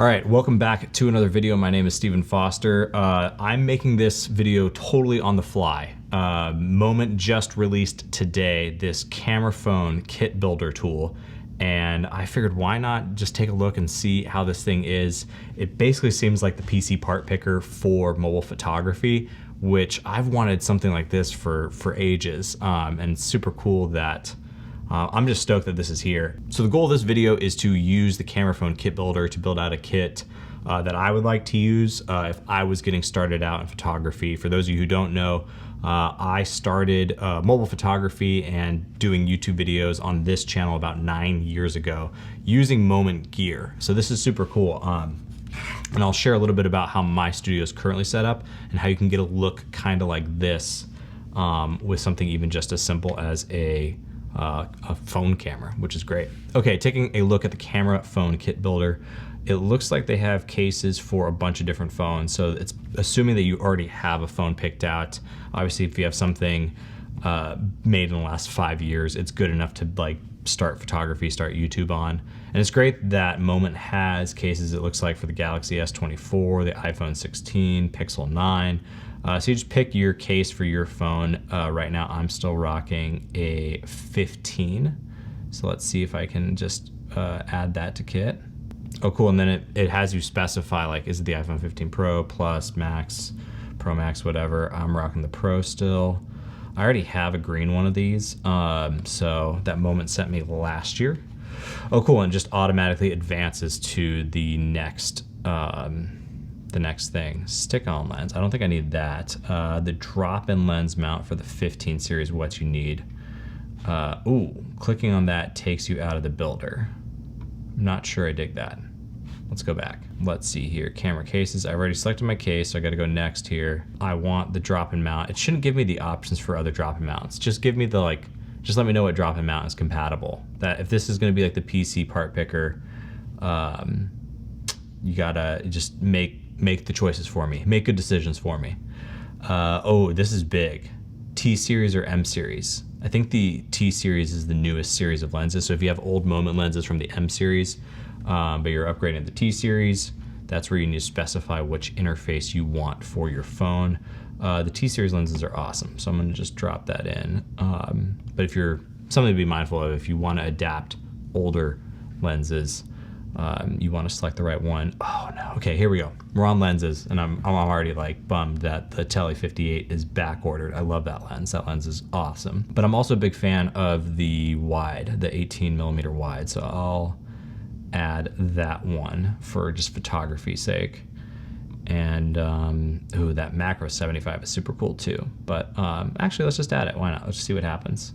All right, welcome back to another video. My name is Stephen Foster. I'm making this video totally on the fly. Moment just released today this camera phone kit builder tool, and I figured why not just take a look and see how this thing is. It basically seems like the PC part picker for mobile photography, which I've wanted something like this for ages, and it's super cool that I'm just stoked that this is here. So the goal of this video is to use the camera phone kit builder to build out a kit that I would like to use if I was getting started out in photography. For those of you who don't know, I started mobile photography and doing YouTube videos on this channel about 9 years ago using Moment gear. So this is super cool. And I'll share a little bit about how my studio is currently set up and how you can get a look kind of like this with something even just as simple as a phone camera, which is great. Okay, taking a look at the camera phone kit builder, it looks like they have cases for a bunch of different phones. So it's assuming that you already have a phone picked out. Obviously, if you have something made in the last 5 years, it's good enough to like start photography, start YouTube on. And it's great that Moment has cases, it looks like, for the Galaxy S24, the iPhone 16, Pixel 9. So you just pick your case for your phone. Right now I'm still rocking a 15. So let's see if I can just add that to kit. Oh cool, and then it has you specify, like, is it the iPhone 15 Pro, Plus, Max, Pro Max, whatever. I'm rocking the Pro still. I already have a green one of these, so that Moment sent me last year. Oh cool, and just automatically advances to the next thing, stick-on lens. I don't think I need that. The drop-in lens mount for the 15 series, what you need. Ooh, clicking on that takes you out of the builder. I'm not sure I dig that. Let's go back. Let's see here, camera cases. I already selected my case, so I gotta go next here. I want the drop-in mount. It shouldn't give me the options for other drop-in mounts. Just give me the, just let me know what drop-in mount is compatible. That if this is gonna be like the PC part picker, you gotta just make the choices for me. Make good decisions for me. Oh, this is big. T series or M series? I think the T series is the newest series of lenses. So if you have old Moment lenses from the M series, but you're upgrading the T series, that's where you need to specify which interface you want for your phone. The T series lenses are awesome, so I'm gonna just drop that in. But if you're, something to be mindful of, if you wanna adapt older lenses, you want to select the right one. Oh no, okay, here we go. We're on lenses, and I'm already like bummed that the Tele 58 is back ordered. I love that lens. That lens is awesome. But I'm also a big fan of the wide, the 18mm wide. So I'll add that one for just photography's sake. And ooh, that macro 75 is super cool too. But actually, let's just add it. Why not? Let's just see what happens.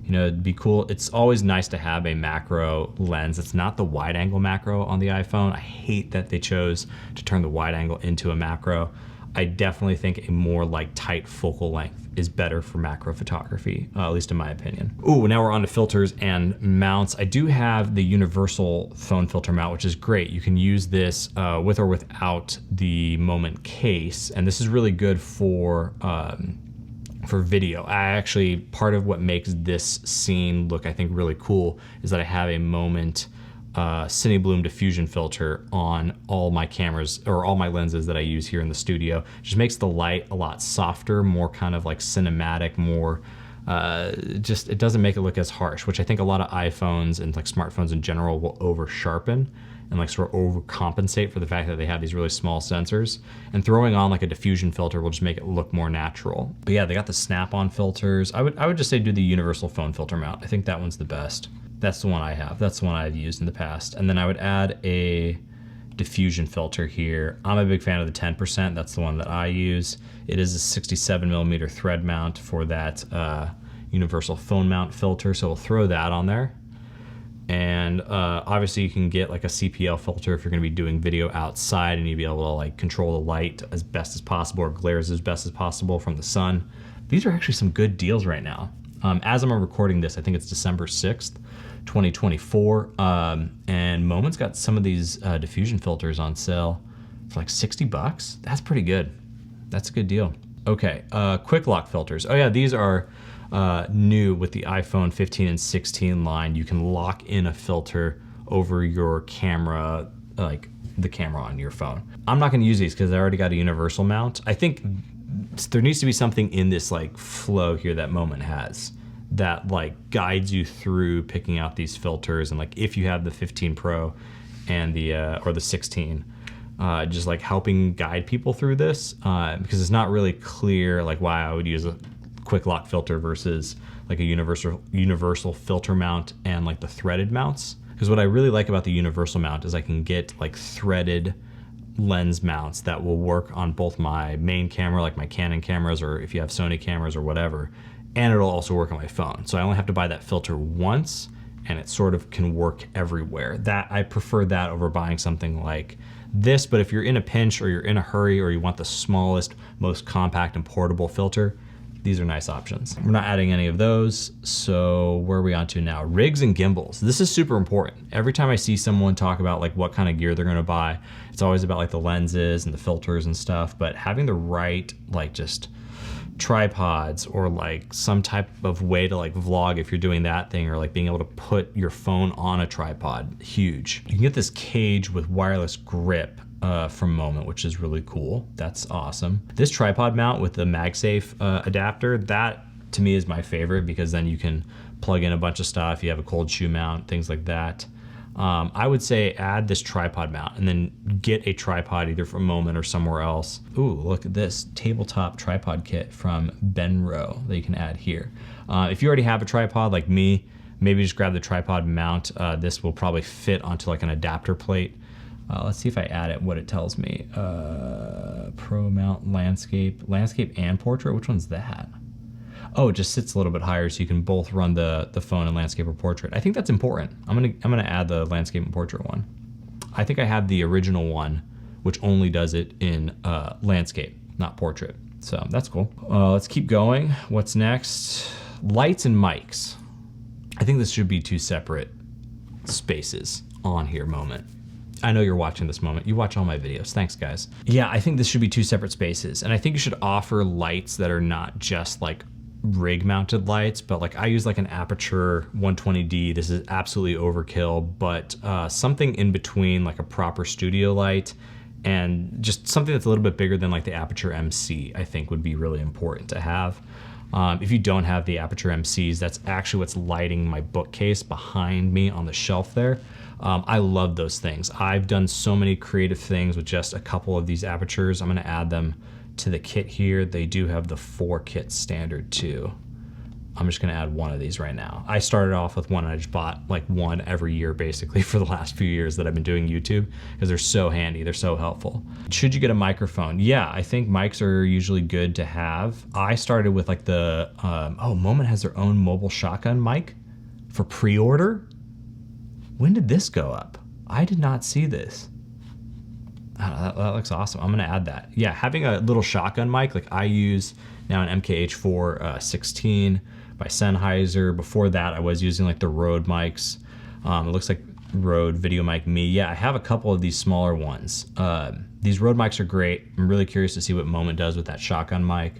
You know, it'd be cool. It's always nice to have a macro lens. It's not the wide angle macro on the iPhone. I hate that they chose to turn the wide angle into a macro. I definitely think a more like tight focal length is better for macro photography, at least in my opinion. Ooh, now we're on to filters and mounts. I do have the universal phone filter mount, which is great. You can use this with or without the Moment case. And this is really good for video. I actually, part of what makes this scene look, I think, really cool is that I have a Moment Cine Bloom diffusion filter on all my cameras, or all my lenses that I use here in the studio. It just makes the light a lot softer, more kind of like cinematic, more just, it doesn't make it look as harsh, which I think a lot of iPhones and like smartphones in general will over sharpen and like sort of overcompensate for the fact that they have these really small sensors. And throwing on like a diffusion filter will just make it look more natural. But yeah, they got the snap-on filters. I would just say do the universal phone filter mount. I think that one's the best. That's the one I have. That's the one I've used in the past. And then I would add a diffusion filter here. I'm a big fan of the 10%. That's the one that I use. It is a 67mm thread mount for that universal phone mount filter. So we'll throw that on there. And obviously you can get like a CPL filter if you're gonna be doing video outside and you'd be able to like control the light as best as possible or glares as best as possible from the sun. These are actually some good deals right now. As I'm recording this, I think it's December 6th, 2024. And Moment's got some of these diffusion filters on sale for like 60 bucks. That's pretty good. That's a good deal. Okay, quick lock filters. Oh yeah, these are new with the iPhone 15 and 16 line. You can lock in a filter over your camera like the camera on your phone. I'm not gonna use these because I already got a universal mount. I think there needs to be something in this like flow here that Moment has that like guides you through picking out these filters. And like if you have the 15 Pro and the or the 16, just like helping guide people through this, because it's not really clear like why I would use a quick lock filter versus like a universal filter mount and like the threaded mounts. Because what I really like about the universal mount is I can get like threaded lens mounts that will work on both my main camera, like my Canon cameras, or if you have Sony cameras or whatever, and it'll also work on my phone. So I only have to buy that filter once and it sort of can work everywhere. That I prefer that over buying something like this, but if you're in a pinch or you're in a hurry or you want the smallest, most compact and portable filter, these are nice options. We're not adding any of those. So where are we on to now? Rigs and gimbals. This is super important. Every time I see someone talk about like what kind of gear they're gonna buy, it's always about like the lenses and the filters and stuff, but having the right like just tripods or like some type of way to like vlog if you're doing that thing, or like being able to put your phone on a tripod, huge. You can get this cage with wireless grip from Moment, which is really cool. That's awesome. This tripod mount with the MagSafe adapter, that to me is my favorite because then you can plug in a bunch of stuff. You have a cold shoe mount, things like that. I would say add this tripod mount and then get a tripod either from Moment or somewhere else. Ooh, look at this tabletop tripod kit from Benro that you can add here. If you already have a tripod like me, maybe just grab the tripod mount. This will probably fit onto like an adapter plate. Let's see if I add it, what it tells me. Pro mount, landscape and portrait. Which one's that? Oh, it just sits a little bit higher so you can both run the phone and landscape or portrait. I think that's important. I'm gonna add the landscape and portrait one. I think I have the original one, which only does it in landscape, not portrait. So that's cool. Let's keep going. What's next? Lights and mics. I think this should be two separate spaces on here, Moment. I know you're watching this, Moment. You watch all my videos. Thanks, guys. Yeah, I think this should be two separate spaces. And I think you should offer lights that are not just like rig mounted lights, but like I use like an Aperture 120D. This is absolutely overkill, but something in between like a proper studio light and just something that's a little bit bigger than like the Aperture MC, I think would be really important to have. If you don't have the Aperture MCs, that's actually what's lighting my bookcase behind me on the shelf there. I love those things. I've done so many creative things with just a couple of these apertures. I'm gonna add them to the kit here. They do have the 4 kit standard too. I'm just gonna add one of these right now. I started off with one and I just bought like one every year basically for the last few years that I've been doing YouTube because they're so handy, they're so helpful. Should you get a microphone? Yeah, I think mics are usually good to have. I started with like the, oh, Moment has their own mobile shotgun mic for pre-order. When did this go up? I did not see this. Oh, that looks awesome. I'm gonna add that. Yeah, having a little shotgun mic, like I use now an MKH4 16 by Sennheiser. Before that, I was using like the Rode mics. It looks like Rode Video Mic Me. Yeah, I have a couple of these smaller ones. These Rode mics are great. I'm really curious to see what Moment does with that shotgun mic.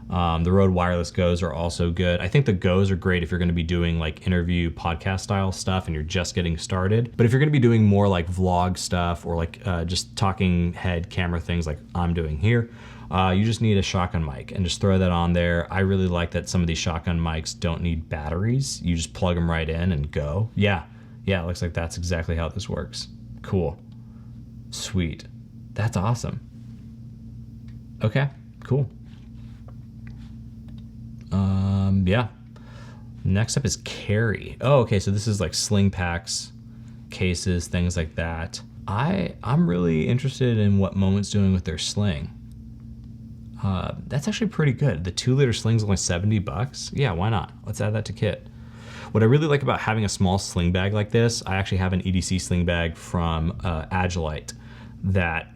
The Rode Wireless Go's are also good. I think the Go's are great if you're gonna be doing like interview podcast style stuff and you're just getting started. But if you're gonna be doing more like vlog stuff or like just talking head camera things like I'm doing here, you just need a shotgun mic and just throw that on there. I really like that some of these shotgun mics don't need batteries. You just plug them right in and go. Yeah, it looks like that's exactly how this works. Cool, sweet, that's awesome. Okay, cool. Yeah. Next up is carry. Oh, okay, so this is like sling packs, cases, things like that. I'm really interested in what Moment's doing with their sling. That's actually pretty good. The 2-liter sling's only $70. Yeah, why not? Let's add that to kit. What I really like about having a small sling bag like this, I actually have an EDC sling bag from Agilite that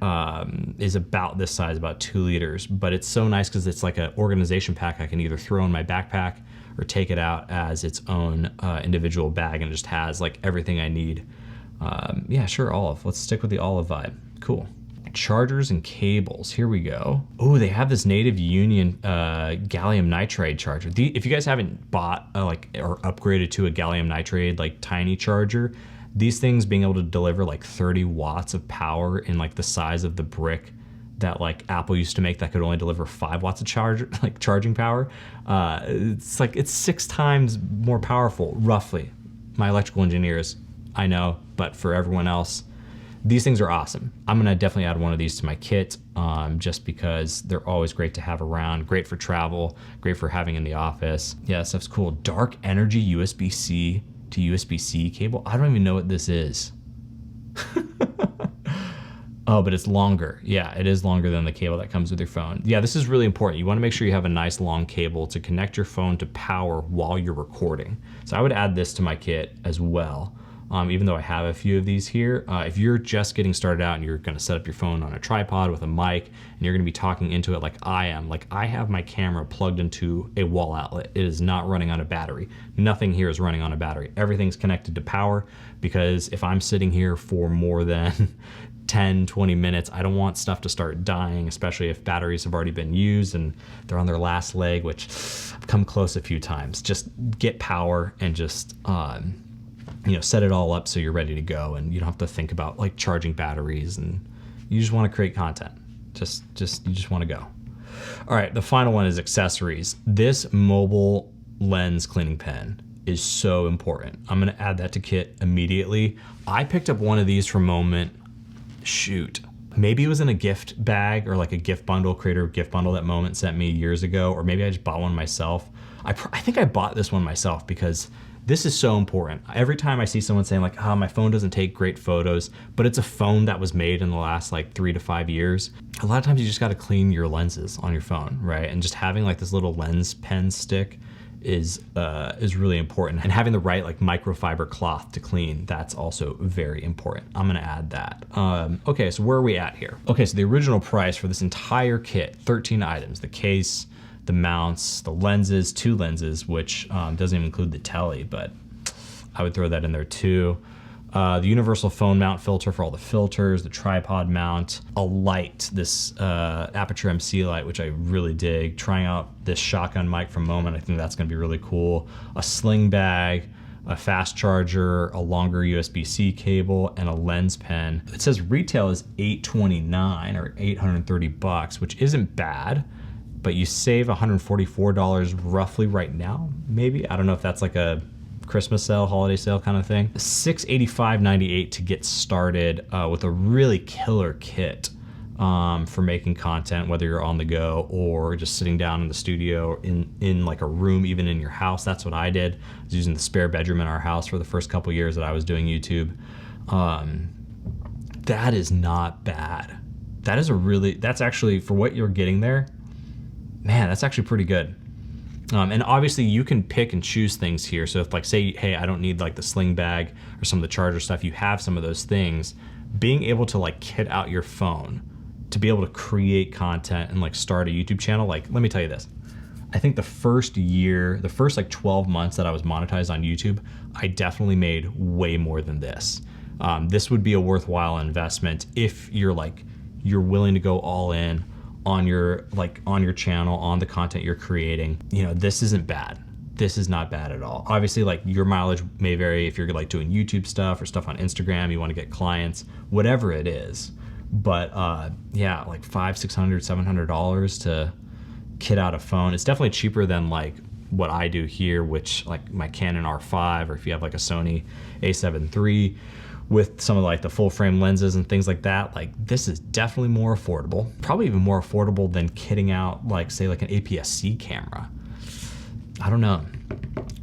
is about this size, about 2 liters, but it's so nice because it's like an organization pack I can either throw in my backpack or take it out as its own individual bag, and it just has like everything I need. Yeah, sure, olive. Let's stick with the olive vibe. Cool. Chargers and cables, here we go. Oh, they have this Native Union gallium nitride charger. If you guys haven't bought like or upgraded to a gallium nitride like tiny charger, These things being able to deliver like 30 watts of power in like the size of the brick that like Apple used to make that could only deliver 5 watts of charging power. It's 6 times more powerful, roughly. My electrical engineers, I know, but for everyone else, these things are awesome. I'm gonna definitely add one of these to my kit, just because they're always great to have around, great for travel, great for having in the office. Yeah, that stuff's cool. Dark energy USB-C to USB-C cable. I don't even know what this is. Oh, but it's longer. Yeah, it is longer than the cable that comes with your phone. Yeah, this is really important. You wanna make sure you have a nice long cable to connect your phone to power while you're recording. So I would add this to my kit as well. Even though I have a few of these here. If you're just getting started out and you're gonna set up your phone on a tripod with a mic and you're gonna be talking into it like I am, like I have my camera plugged into a wall outlet. It is not running on a battery. Nothing here is running on a battery. Everything's connected to power, because if I'm sitting here for more than 10, 20 minutes, I don't want stuff to start dying, especially if batteries have already been used and they're on their last leg, which I've come close a few times. Just get power and just, set it all up so you're ready to go and you don't have to think about like charging batteries, and you just want to create content. You just want to go. All right, the final one is accessories. This mobile lens cleaning pen is so important. I'm gonna add that to kit immediately. I picked up one of these from Moment. Shoot, maybe it was in a gift bag or like a gift bundle, creator gift bundle that Moment sent me years ago, or maybe I just bought one myself. I think I bought this one myself because this is so important. Every time I see someone saying like, oh, my phone doesn't take great photos, but it's a phone that was made in the last like 3 to 5 years. A lot of times you just gotta clean your lenses on your phone, right? And just having like this little lens pen stick is really important. And having the right like microfiber cloth to clean, that's also very important. I'm gonna add that. Okay, so where are we at here? Okay, so the original price for this entire kit, 13 items, the case, the mounts, the lenses, 2 lenses, which doesn't even include the tele, but I would throw that in there too. The universal phone mount filter for all the filters, the tripod mount, a light, this Aperture MC light, which I really dig. Trying out this shotgun mic from Moment, I think that's gonna be really cool. A sling bag, a fast charger, a longer USB-C cable, and a lens pen. It says retail is $829 or $830, which isn't bad, but you save $144 roughly right now, maybe. I don't know if that's like a Christmas sale, holiday sale kind of thing. $685.98 to get started with a really killer kit for making content, whether you're on the go or just sitting down in the studio or in like a room, even in your house. That's what I did. I was using the spare bedroom in our house for the first couple years that I was doing YouTube. That is not bad. That's actually, for what you're getting there, man, that's actually pretty good. And obviously you can pick and choose things here. So if like say, hey, I don't need like the sling bag or some of the charger stuff, you have some of those things, being able to like kit out your phone to be able to create content and like start a YouTube channel. Like, let me tell you this. I think the first like 12 months that I was monetized on YouTube, I definitely made way more than this. This would be a worthwhile investment if you're willing to go all in on your channel, on the content you're creating. This isn't bad. This is not bad at all. Obviously, like your mileage may vary if you're like doing YouTube stuff or stuff on Instagram, you want to get clients, whatever it is. But yeah, like $500, $600, $700 to kit out a phone. It's definitely cheaper than like what I do here, which like my Canon R5, or if you have like a Sony A7 III, with some of like the full frame lenses and things like that, like this is definitely more affordable. Probably even more affordable than kitting out like say like an APS-C camera. I don't know.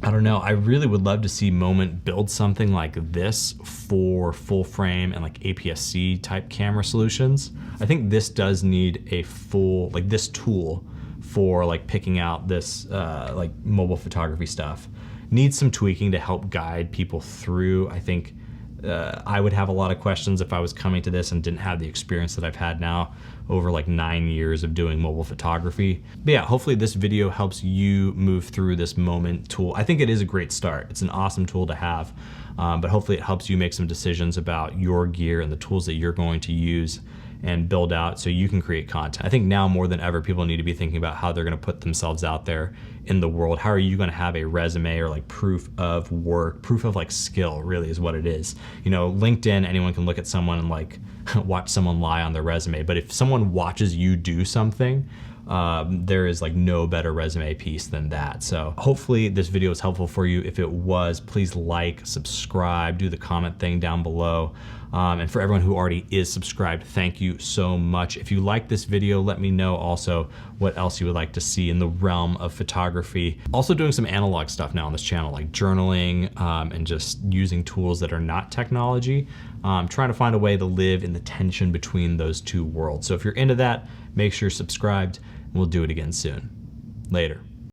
I really would love to see Moment build something like this for full frame and like APS-C type camera solutions. I think this does need a full, like this tool for like picking out this like mobile photography stuff. Needs some tweaking to help guide people through. I think I would have a lot of questions if I was coming to this and didn't have the experience that I've had now over like 9 years of doing mobile photography. But yeah, hopefully this video helps you move through this Moment tool. I think it is a great start. It's an awesome tool to have, but hopefully it helps you make some decisions about your gear and the tools that you're going to use and build out so you can create content. I think now more than ever, people need to be thinking about how they're going to put themselves out there in the world. How are you going to have a resume or like proof of work, proof of like skill really is what it is. You know, LinkedIn, anyone can look at someone and like watch someone lie on their resume. But if someone watches you do something, there is like no better resume piece than that. So hopefully this video was helpful for you. If it was, please like, subscribe, do the comment thing down below. And for everyone who already is subscribed, thank you so much. If you like this video, let me know also what else you would like to see in the realm of photography. Also doing some analog stuff now on this channel, like journaling and just using tools that are not technology. Trying to find a way to live in the tension between those two worlds. So if you're into that, make sure you're subscribed, and we'll do it again soon. Later.